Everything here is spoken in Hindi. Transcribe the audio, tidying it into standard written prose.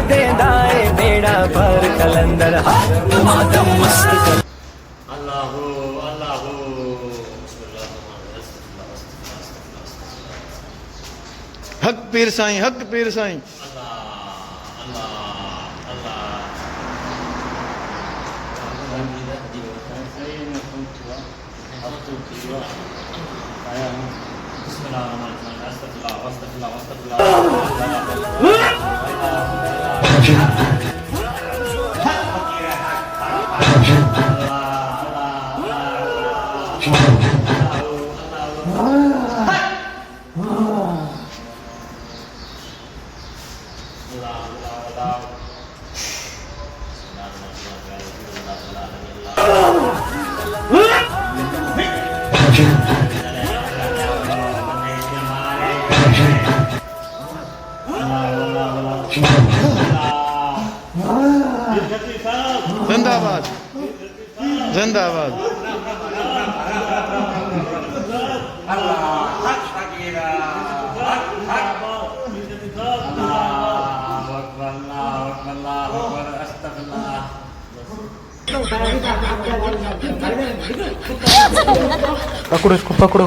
दे दाए बेड़ा पर कलंदर मातम मस्त कर अल्लाह अल्लाह हक पीर साईं, हक पीर साईं। जिंदाबाद जिंदाबाद। पकड़ो इसको, पकड़ो।